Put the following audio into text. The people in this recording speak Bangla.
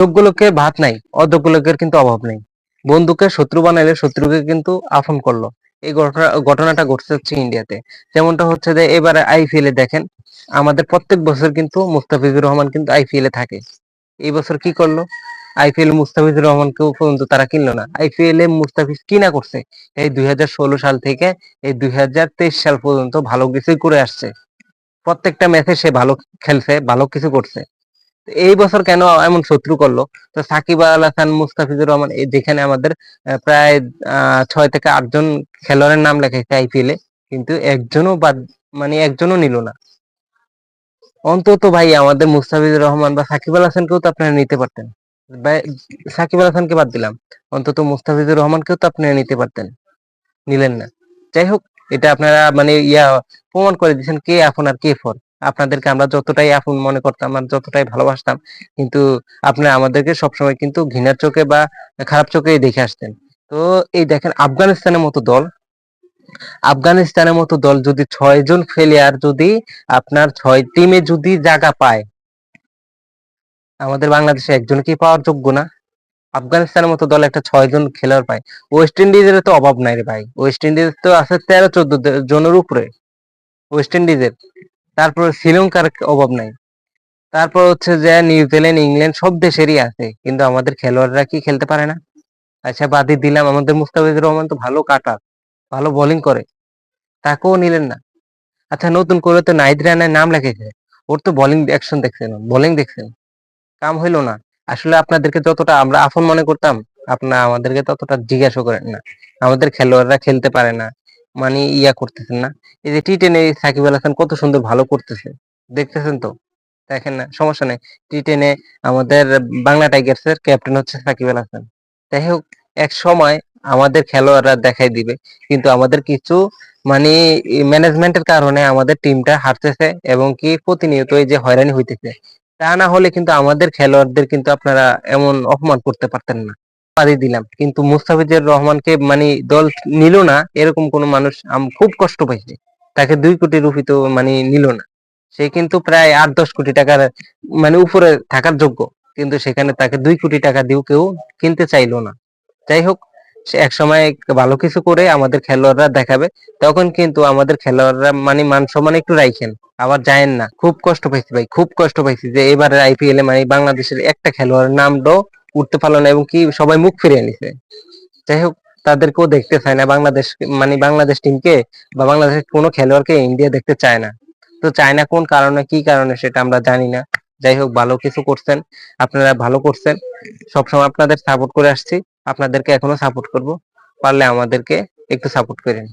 যোগ্য লোকের ভাত নাই, অযোগ্য লোকের কিন্তু অভাব নেই। বন্ধুকে শত্রু বানাইলে শত্রুকে কিন্তু আপন করলো। এই ঘটনাটা ঘটছে হচ্ছে ইন্ডিয়াতে। যেমনটা হচ্ছে যে এবারে আইপিএল এ দেখেন, আমাদের প্রত্যেক বছর কিন্তু মুস্তাফিজুর রহমান কিন্তু আইপিএল এ থাকে। এই বছর কি করলো? আইপিএল মুস্তাফিজুর রহমানকেও পর্যন্ত তারা কিনলো না। আইপিএল এ মুস্তাফিজ কিনা করছে এই 2016 সাল থেকে এই 2023 সাল পর্যন্ত ভালো কিছুই করে আসছে। প্রত্যেকটা ম্যাচে সে ভালো খেলছে, ভালো কিছু করছে। এই বছর কেন এমন শত্রু করলো? তো সাকিব আল হাসান, মুস্তাফিজুর রহমান, যেখানে আমাদের প্রায় 6 থেকে 8 জন খেলোয়াড়ের নাম লেখাইছে আইপিএল এ, কিন্তু একজনও বাদ, মানে একজনও নিল না। অন্তত ভাই আমাদের মুস্তাফিজুর রহমান বা সাকিব আল হাসানকেও তো আপনারা নিতে পারতেন। সাকিব আল হাসানকে বাদ দিলাম, অন্তত মুস্তাফিজুর রহমানকেও তো আপনারা নিতে পারতেন, নিলেন না। যাই হোক, এটা আপনারা মানে প্রমাণ করে দিচ্ছেন কে আপন আর কে পর। আপনাদেরকে আমরা যতটাই আপন মনে করতাম আর যতটাই ভালোবাসতাম, কিন্তু আপনারা আমাদেরকে সবসময় কিন্তু ঘৃণার চোখে বা খারাপ চোখেই দেখে আসতেন। তো এই দেখেন, আফগানিস্তানের মতো দল যদি 6 জন প্লেয়ার যদি আপনার 6 টিমে যদি জায়গা পায়, আমাদের বাংলাদেশে একজন কি পাওয়ার যোগ্য না? আফগানিস্তানের মতো দল একটা 6 জন খেলোয়াড় পায়। ওয়েস্ট ইন্ডিজের তো অভাব নাই রে ভাই, ওয়েস্ট ইন্ডিজ তো আছে 13-14 জনের উপরে ওয়েস্ট ইন্ডিজের। তারপর শ্রীলঙ্কার অভাব নাই। তারপর হচ্ছে যে নিউজিল্যান্ড, ইংল্যান্ড সব দেশেরই আছে, কিন্তু আমাদের খেলোয়াড়রা কি খেলতে পারে না? আচ্ছা, বাদই দিলাম, আমাদের মুস্তাফিজুর রহমান তো ভালো কাটার, ভালো বোলিং করে, তাকেও নিলেন না। আচ্ছা, নতুন করে তো নাহিদ রানার নাম লেখেছে, ওর তো বোলিং অ্যাকশন দেখছেন, বোলিং দেখছেন, কাম হইলো না। আসলে আপনাদেরকে যতটা আমরা আপন মনে করতাম, আপনারা আমাদেরকে ততটা জিজ্ঞাসা করেন না। আমাদের খেলোয়াড়রা খেলতে পারে না, মানে করতেছেন না। এই যে টি10 সাকিব আল হাসান কত সুন্দর ভালো করতেছে, দেখতেছেন তো? দেখেন না, সমস্যা নেই। টি10 আমাদের বাংলা টাইগার্স এর ক্যাপ্টেন হচ্ছে সাকিব আল হাসান। যাই হোক, এক সময় আমাদের খেলোয়াড়রা দেখাই দিবে, কিন্তু আমাদের কিছু মানে ম্যানেজমেন্টের কারণে আমাদের টিমটা হারতেছে এবং কি প্রতিনিয়ত এই যে হয়রানি হইতেছে। তা না হলে কিন্তু আমাদের খেলোয়াড়দের কিন্তু আপনারা এমন অপমান করতে পারতেন না। পারি দিলাম, কিন্তু মুস্তাফিজুর রহমানকে মানে দল নিল না, এরকম কোন মানুষ খুব কষ্ট পাইছে। তাকে 2 কোটি রুপি তো মানে নিল না। সে কিন্তু প্রায় 8-10 কোটি টাকার মানে উপরে থাকার যোগ্য, কিন্তু সেখানে তাকে 2 কোটি টাকা দিয়েও কেউ কিনতে চাইলো না। যাই হোক, সে একসময় ভালো কিছু করে আমাদের খেলোয়াড়রা দেখাবে, তখন কিন্তু আমাদের খেলোয়াড়রা মানে মান সম্মান একটু রাখেন, আবার যায়েন না। খুব কষ্ট পাইছি ভাই, খুব কষ্ট পাইছি যে এবারের আইপিএল এ মানে বাংলাদেশের একটা খেলোয়াড়ের নামটাও উঠতে পারলো না, এবং কি সবাই মুখ ফিরিয়ে নিছে। যাই হোক, তাদেরকেও দেখতে চায় না বাংলাদেশ, মানে বাংলাদেশ টিমকে বা বাংলাদেশের কোনো খেলোয়াড়কে ইন্ডিয়া দেখতে চায় না। তো চায় না কোন কারণে, কি কারণে সেটা আমরা জানি না। যাই হোক, ভালো কিছু করছেন, আপনারা ভালো করছেন। সবসময় আপনাদের সাপোর্ট করে আসছি, আপনাদেরকে এখনো সাপোর্ট করব। পারলে আমাদেরকে একটু সাপোর্ট করেন।